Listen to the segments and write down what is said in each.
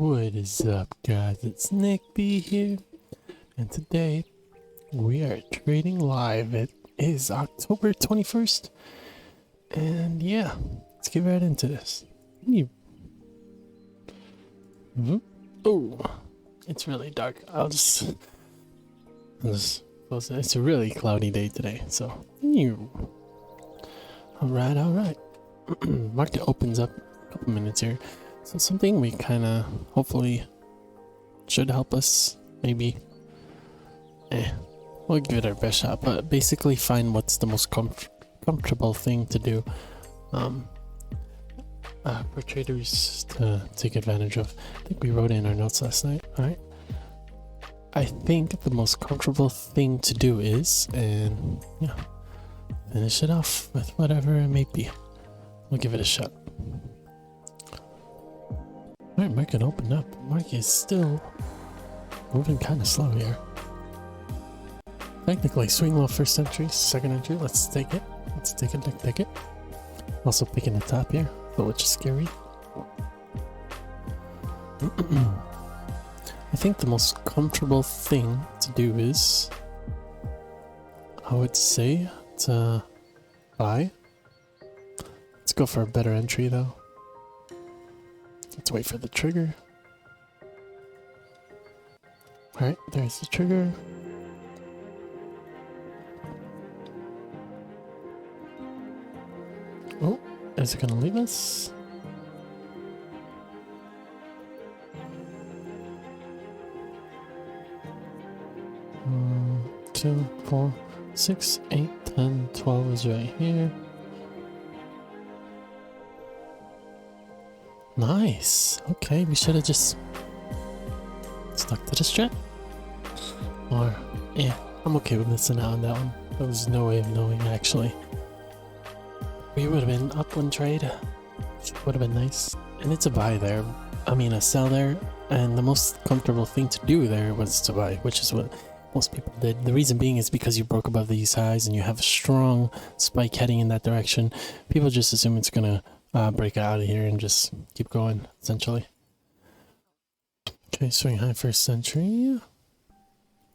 What is up, guys? It's Nick B here, and today we are trading live. It is October 21st, and yeah, let's get right into this. Oh, it's really dark. I'll just close it. It's a really cloudy day today, so all right. Market opens up a couple minutes here. So something we kind of hopefully should help us, maybe. We'll give it our best shot, but basically find what's the most comfortable thing to do for traders to take advantage of. I think we wrote in our notes last night. All right. I think the most comfortable thing to do is, and yeah, finish it off with whatever it may be. We'll give it a shot. Alright, market opened up. Market is still moving kind of slow here. Technically, swing low first entry, second entry. Let's take it. Take it. Also picking the top here, but which is scary. I think the most comfortable thing to do is, I would say, to buy. Let's go for a better entry though. Let's wait for the trigger. Alright, there's the trigger. Oh, is it gonna leave us? Two, 4, 6, 8, 10, 12 is right here. Nice. Okay, we should have just stuck to the strat. Or, yeah, I'm okay with missing out on that one. There was no way of knowing, actually. We would have been up one trade. Would have been nice. And it's a buy there. I mean, a sell there. And the most comfortable thing to do there was to buy, which is what most people did. The reason being is because you broke above these highs and you have a strong spike heading in that direction. People just assume it's gonna break out of here and just keep going, essentially. Okay, swing high first entry.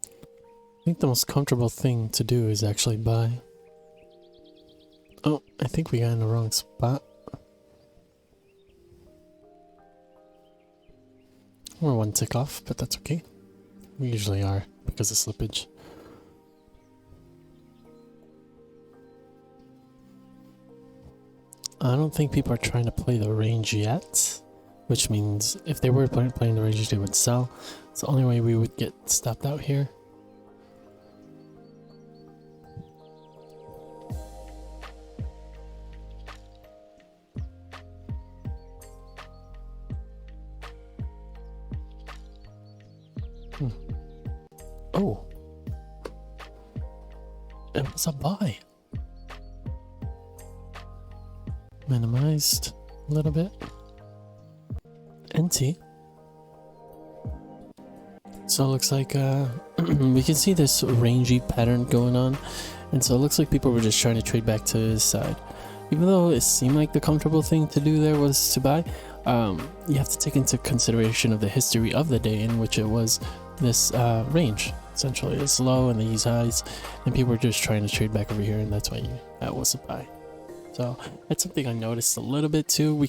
I think the most comfortable thing to do is actually buy. Oh, I think we got in the wrong spot. We're one tick off, but that's okay. We usually are because of slippage. I don't think people are trying to play the range yet, which means if they were playing the range, they would sell. It's the only way we would get stopped out here. Oh, it was a buy. Minimized a little bit. NT. So it looks like we can see this rangy pattern going on, and so it looks like people were just trying to trade back to this side. Even though it seemed like the comfortable thing to do there was to buy, you have to take into consideration of the history of the day in which it was this range. Essentially, it's low and these highs, and people were just trying to trade back over here, and that's why that was a buy. So that's something I noticed a little bit too.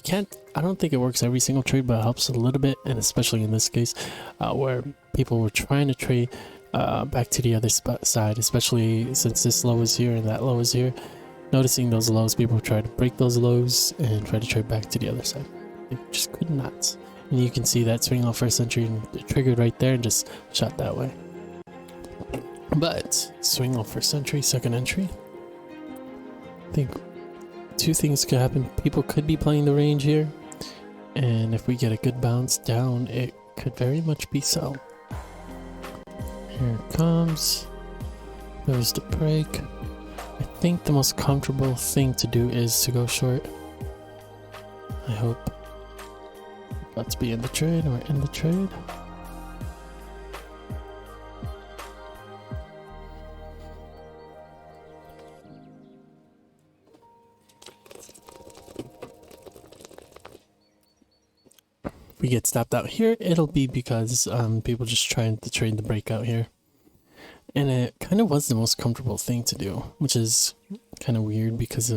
I don't think it works every single trade, but it helps a little bit, and especially in this case, where people were trying to trade back to the other side, especially since this low is here and that low is here. Noticing those lows, people try to break those lows and try to trade back to the other side. They just could not. And you can see that swing off first entry and it triggered right there and just shot that way. But swing off first entry, second entry. I think two things could happen. People could be playing the range here, and if we get a good bounce down, it could very much be so. Here it comes. There's the break. I think the most comfortable thing to do is to go short. I hope. About to be in the trade. We're in the trade. if we get stopped out here, it'll be because people just trying to trade the breakout here. And it kind of was the most comfortable thing to do, which is kind of weird because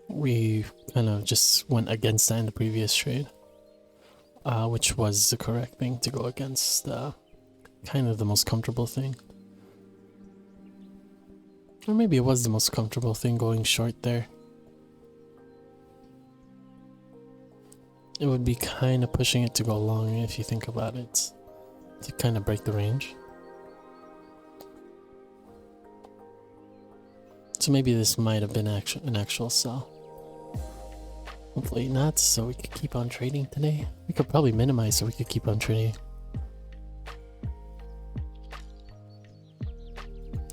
we kind of just went against that in the previous trade, which was the correct thing to go against, kind of the most comfortable thing. Or maybe it was the most comfortable thing going short there. It would be kind of pushing it to go long if you think about it, to kind of break the range. So maybe this might have been an actual sell. Hopefully not, so we could keep on trading today. We could probably minimize so we could keep on trading.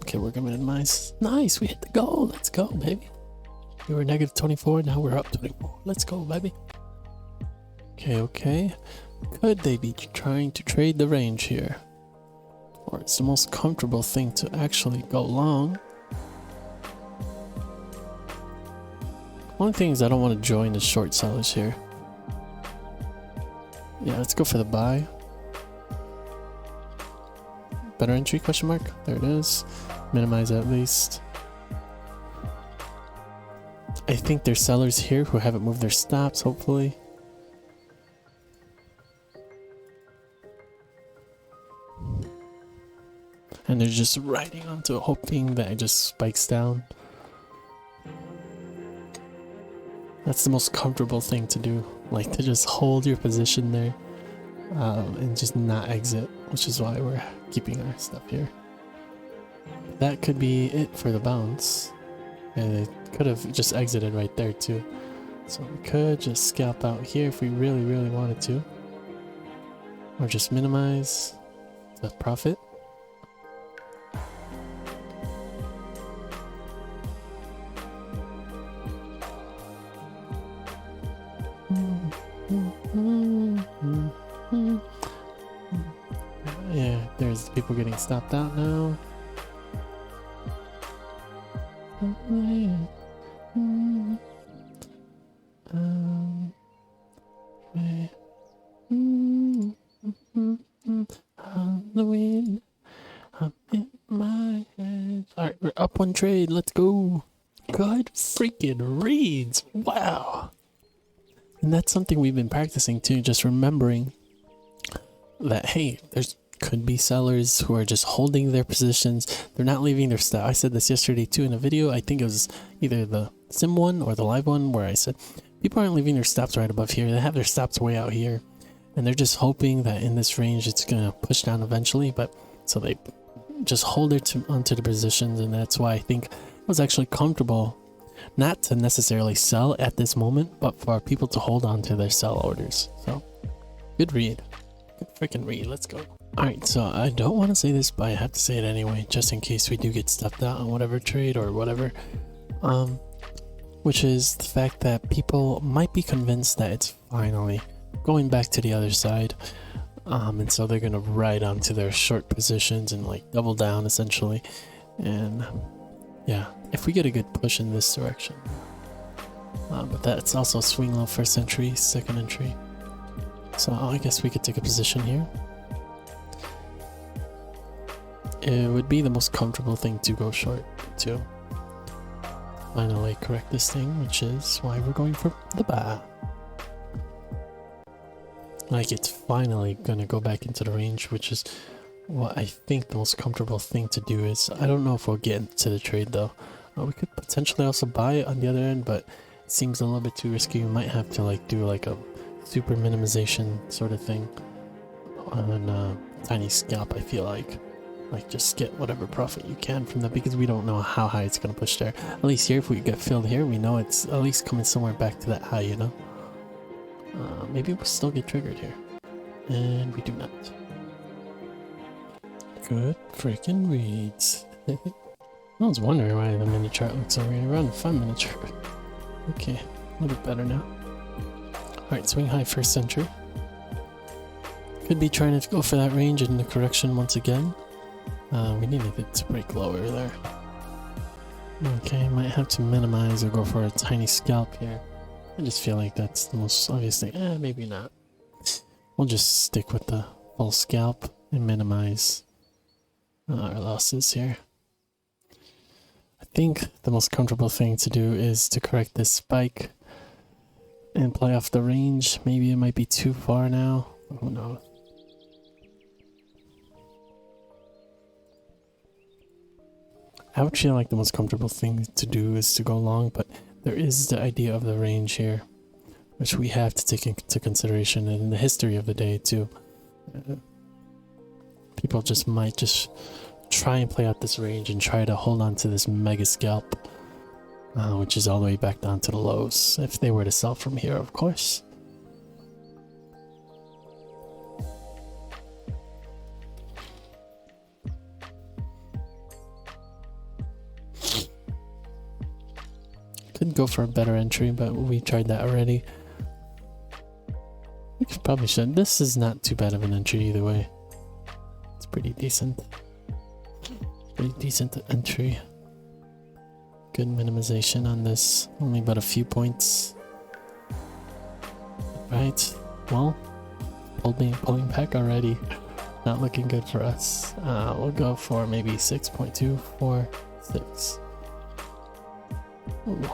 Okay, we're gonna minimize. Nice, we hit the goal. Let's go, baby. We were negative 24, now we're up 24. Let's go, baby. Okay. Could they be trying to trade the range here? Or it's the most comfortable thing to actually go long. One thing is I don't want to join the short sellers here. Yeah, let's go for the buy. Better entry, question mark? There it is. Minimize at least. I think there's sellers here who haven't moved their stops, hopefully. And they're just riding onto it, hoping that it just spikes down. That's the most comfortable thing to do, like to just hold your position there and just not exit, which is why we're keeping our stuff here. That could be it for the bounce, and it could have just exited right there too. So we could just scalp out here if we really wanted to, or just minimize the profit. Yeah, there's people getting stopped out now. Halloween, I'm in my head. Alright, we're up one trade. Let's go. Good freaking reads. Wow. And that's something we've been practicing too, just remembering that, hey, there's could be sellers who are just holding their positions. They're not leaving their stop. I said this yesterday too in a video. I think it was either the sim one or the live one where I said people aren't leaving their stops right above here. They have their stops way out here, and they're just hoping that in this range it's gonna push down eventually. But so they just hold it onto the positions, and that's why I think it was actually comfortable not to necessarily sell at this moment, but for people to hold on to their sell orders. So good read. Good freaking read. Let's go. Alright, so I don't want to say this, but I have to say it anyway, just in case we do get stuffed out on whatever trade or whatever. Which is the fact that people might be convinced that it's finally going back to the other side. And so they're gonna ride onto their short positions and like double down essentially. And yeah, if we get a good push in this direction. But that's also swing low first entry, second entry. So I guess we could take a position here. It would be the most comfortable thing to go short to finally correct this thing, which is why we're going for the buy. Like it's finally gonna go back into the range, which is what I think the most comfortable thing to do is. I don't know if we'll get into the trade though. We could potentially also buy it on the other end, but it seems a little bit too risky. We might have to like do like a super minimization sort of thing on a tiny scalp. I feel like just get whatever profit you can from that, because we don't know how high it's going to push there. At least here, if we get filled here, we know it's at least coming somewhere back to that high, you know. Maybe we'll still get triggered here, and we do not. Good freaking reads. I was wondering why the mini chart looks so weird. Around the 5 minute chart. Okay, a little bit better now. Alright, swing high first entry. Could be trying to go for that range in the correction once again. We needed it to break lower there. Okay, might have to minimize or go for a tiny scalp here. I just feel like that's the most obvious thing. Maybe not. we'll just stick with the full scalp and minimize our losses here. I think the most comfortable thing to do is to correct this spike and play off the range. Maybe it might be too far now. Who knows? I would feel like the most comfortable thing to do is to go long, but there is the idea of the range here, which we have to take into consideration in the history of the day too. People might just try and play out this range and try to hold on to this mega scalp, which is all the way back down to the lows, if they were to sell from here, of course. Could go for a better entry, but we tried that already. We probably should. This is not too bad of an entry either way. It's pretty decent. Pretty decent entry. Good minimization on this. Only about a few points. Right. Well, pulling back already. Not looking good for us. We'll go for maybe 6.246. Ooh.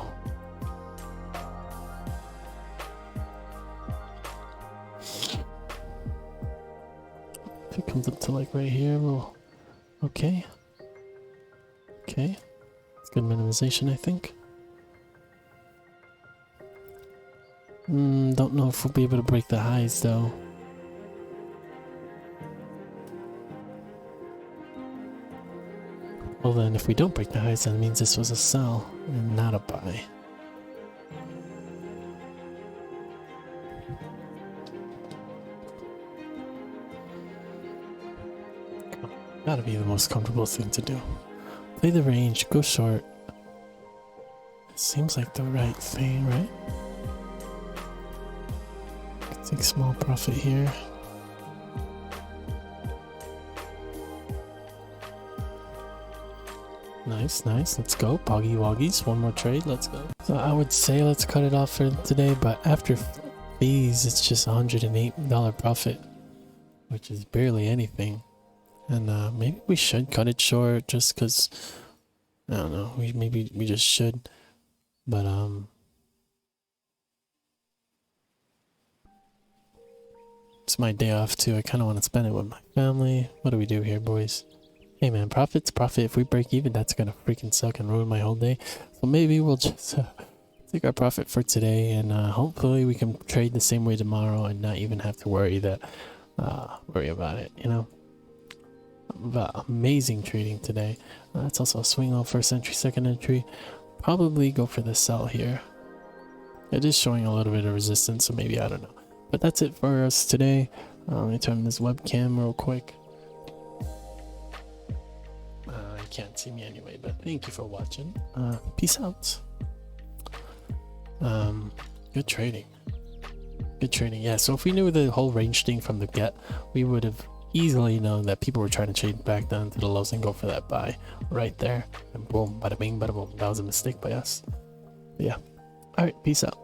If it comes up to like right here, we'll... Okay. Okay. It's good minimization, I think. Don't know if we'll be able to break the highs though. Well then, if we don't break the highs, that means this was a sell and not a buy. Gotta be the most comfortable thing to do. Play the range, go short. It seems like the right thing, right? Take small profit here. Nice, nice. Let's go. Poggy Woggies. One more trade. Let's go. So I would say let's cut it off for today, but after fees, it's just $108 profit, which is barely anything. And maybe we should cut it short just because, I don't know, maybe we just should. But it's my day off too. I kind of want to spend it with my family. What do we do here, boys? Hey man, profit's profit. If we break even, that's gonna freaking suck and ruin my whole day. So maybe we'll just take our profit for today, and hopefully we can trade the same way tomorrow and not even have to worry about it, you know. But amazing trading today. That's also a swing off first entry, second entry. Probably go for the sell here. It is showing a little bit of resistance, so maybe, I don't know. But that's it for us today. Let me turn this webcam real quick. You can't see me anyway, but thank you for watching. Peace out. Good trading. Good trading. Yeah, so if we knew the whole range thing from the get, we would have easily known that people were trying to trade back down to the lows and go for that buy right there. And boom, bada bing, bada boom. That was a mistake by us. But yeah. Alright, peace out.